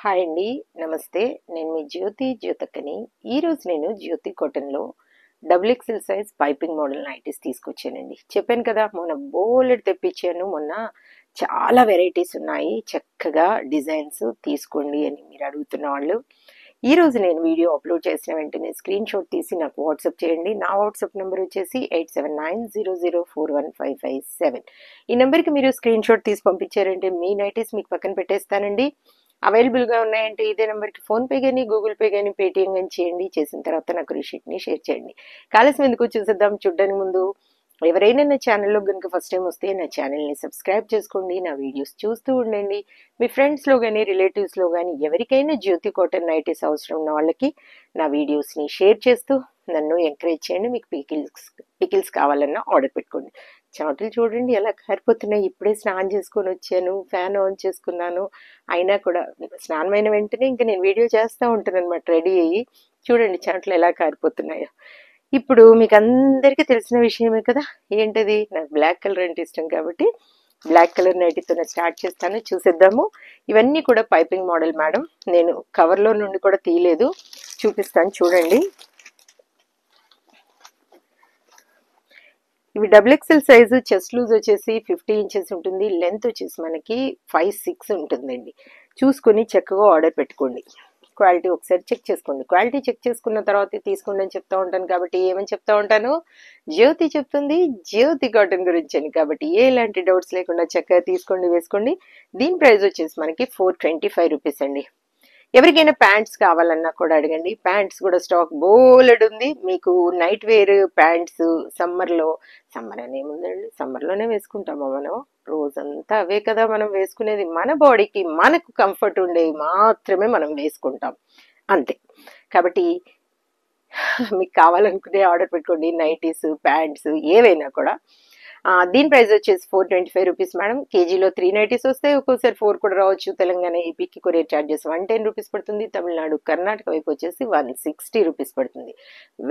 Hi అండి. నమస్తే. నేను మీ జ్యోతక్కని. ఈరోజు నేను జ్యోతి కాటన్‌లో double XL size piping model nighties తీసుకొచ్చానండి. చెప్పాను కదా! మొన్న బోలెడు తెప్పించాను. మొన్న చాలా వెరైటీస్ ఉన్నాయి. చక్కగా డిజైన్స్ తీసుకోండి అని మీరు అడుగుతున్న వాళ్ళు. ఈరోజు నేను వీడియో అప్లోడ్ చేసిన వెంటనే స్క్రీన్ షాట్ తీసి నాకు వాట్సాప్ చేయండి. నా వాట్సాప్ నెంబర్ వచ్చేసి 8790041557. ఈ నెంబర్కి మీరు స్క్రీన్ షాట్ తీసి పంపించారంటే మీ నైటీస్ మీకు పక్కన పెట్టేస్తానండి. అవైలబుల్గా ఉన్నాయంటే ఇదే నెంబర్కి ఫోన్పే కానీ గూగుల్ పే కానీ పేటిఎం కానీ చేయండి. చేసిన తర్వాత నాకు రిషీట్ని షేర్ చేయండి. కాలస్యం ఎందుకు చూసేద్దాం. చూడడానికి ముందు ఎవరైనా నా ఛానల్లో కనుక ఫస్ట్ టైం వస్తే నా ఛానల్ని సబ్స్క్రైబ్ చేసుకోండి. నా వీడియోస్ చూస్తూ ఉండండి. మీ ఫ్రెండ్స్లో కానీ రిలేటివ్స్లో కానీ ఎవరికైనా జ్యోతి కాటన్ నైటీస్ అవసరం ఉన్న వాళ్ళకి నా వీడియోస్ని షేర్ చేస్తూ నన్ను ఎంకరేజ్ చేయండి. మీకు పికిల్స్ కావాలన్నా ఆర్డర్ పెట్టుకోండి. చెమటలు చూడండి ఎలా కారిపోతున్నాయి. ఇప్పుడే స్నానం చేసుకొని వచ్చాను, ఫ్యాన్ ఆన్ చేసుకున్నాను. అయినా కూడా స్నానమైన వెంటనే ఇంకా నేను వీడియో చేస్తూ ఉంటాను అనమాట రెడీ అయ్యి. చూడండి చెమటలు ఎలా కారిపోతున్నాయో. ఇప్పుడు మీకు అందరికీ తెలిసిన విషయమే కదా, ఏంటది, నాకు బ్లాక్ కలర్ అంటే ఇష్టం కాబట్టి బ్లాక్ కలర్ నైటీతోనే స్టార్ట్ చేస్తాను. చూసేద్దాము. ఇవన్నీ కూడా పైపింగ్ మోడల్ మేడం. నేను కవర్లో నుండి కూడా తీయలేదు, చూపిస్తాను చూడండి. ఇవి double XL size. Chest loose వచ్చేసి 50 ఇంచెస్ ఉంటుంది. లెంత్ వచ్చేసి మనకి 5-6 ఉంటుందండి. చూసుకొని చక్కగా ఆర్డర్ పెట్టుకోండి. క్వాలిటీ ఒకసారి చెక్ చేసుకోండి. క్వాలిటీ చెక్ చేసుకున్న తర్వాత తీసుకోండి అని చెప్తా ఉంటాను. కాబట్టి ఏమని చెప్తా ఉంటాను, జ్యోతి చెప్తుంది జ్యోతి కాటన్ గురించి అని. కాబట్టి ఎలాంటి డౌట్స్ లేకుండా చక్కగా తీసుకోండి, వేసుకోండి. దీని ప్రైస్ వచ్చేసి మనకి 425 రూపీస్ అండి. ఎవరికైనా ప్యాంట్స్ కావాలన్నా కూడా అడగండి. ప్యాంట్స్ కూడా స్టాక్ బోలెడు ఉంది. మీకు నైట్ వేర్ ప్యాంట్స్ సమ్మర్ అనేముందండి, సమ్మర్లోనే వేసుకుంటామా మనం? రోజంతా అవే కదా మనం వేసుకునేది. మన బాడీకి మనకు కంఫర్ట్ ఉండేవి మాత్రమే మనం వేసుకుంటాం, అంతే. కాబట్టి మీకు కావాలనుకునే ఆర్డర్ పెట్టుకోండి. నైటీస్, ప్యాంట్స్ ఏవైనా కూడా. దీని ప్రైస్ వచ్చేసి 425 రూపీస్ మేడం. కేజీలో 3 నైటీస్ వస్తాయి. ఒక్కోసారి 4 కూడా రావచ్చు. తెలంగాణ, ఏపీకి కొరియర్ ఛార్జెస్ 110 రూపీస్ పడుతుంది. తమిళనాడు, కర్ణాటక వైపు వచ్చేసి 160 రూపీస్ పడుతుంది.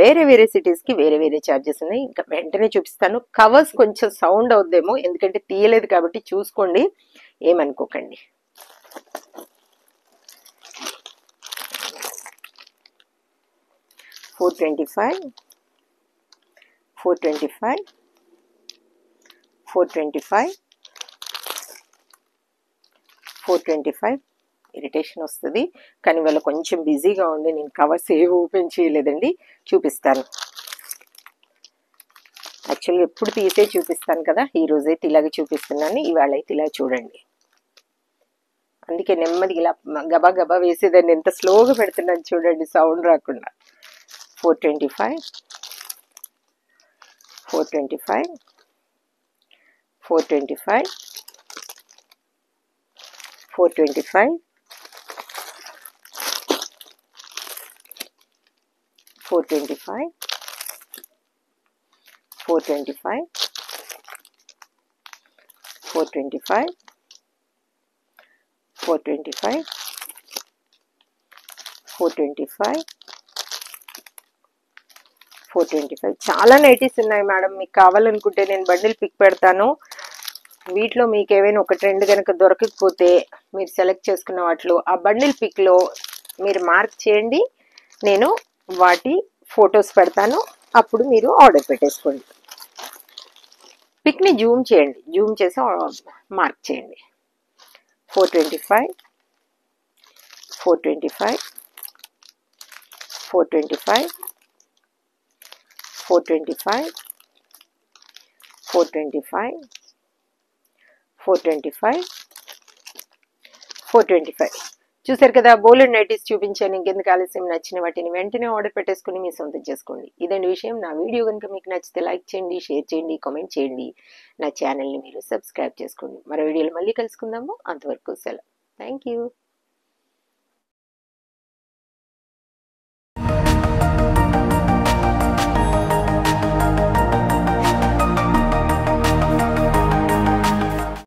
వేరే వేరే సిటీస్కి వేరే వేరే ఛార్జెస్ ఉన్నాయి. ఇంకా వెంటనే చూపిస్తాను. కవర్స్ కొంచెం సౌండ్ అవుద్దేమో, ఎందుకంటే తీయలేదు కాబట్టి చూసుకోండి, ఏమనుకోకండి. $425, $425, $425, $425. ఇరిటేషన్ వస్తుంది కానీ వాళ్ళ కొంచెం బిజీగా ఉండి నేను కవర్స్ ఏవి ఓపెన్ చేయలేదండి. చూపిస్తాను. యాక్చువల్గా ఎప్పుడు తీసే చూపిస్తాను కదా, ఈ రోజైతే ఇలాగే చూపిస్తున్నాను. ఇవాళ అయితే ఇలా చూడండి. అందుకే నెమ్మదిగా ఇలా గబా గబా వేసేదాన్ని. ఎంత స్లోగా పెడుతున్నాను చూడండి, సౌండ్ రాకుండా. 425, 425, 425, 425, 425, 425, 425, 425, 425, 425. చాలా నైటీస్ ఉన్నాయి మేడం. మీకు కావాలనుకుంటే నేను బండిల్ పిక్ పెడతాను. వీటిలో మీకు ఏవైనా ఒక ట్రెండ్ కనుక దొరకకపోతే మీరు సెలెక్ట్ చేసుకున్న వాటిలో ఆ బండిల్ పిక్లో మీరు మార్క్ చేయండి. నేను వాటి ఫొటోస్ పెడతాను. అప్పుడు మీరు ఆర్డర్ పెట్టేసుకోండి. పిక్ని జూమ్ చేయండి, జూమ్ చేసి మార్క్ చేయండి. 425, 425, 425, 425, 425, 425, 425. చూసారు కదా, బోలెడ్ నైటీస్ చూపించాను. ఇంకెందుకు ఆలస్యం, నచ్చిన వాటిని వెంటనే ఆర్డర్ పెట్టేసుకుని మీ సొంతం చేసుకోండి. ఇదండి విషయం. నా వీడియో కనుక మీకు నచ్చితే లైక్ చేయండి, షేర్ చేయండి, కామెంట్ చేయండి. నా ఛానల్ని మీరు సబ్స్క్రైబ్ చేసుకోండి. మరో వీడియోలో మళ్ళీ కలుసుకుందాము. అంతవరకు సెలవు. Thank you.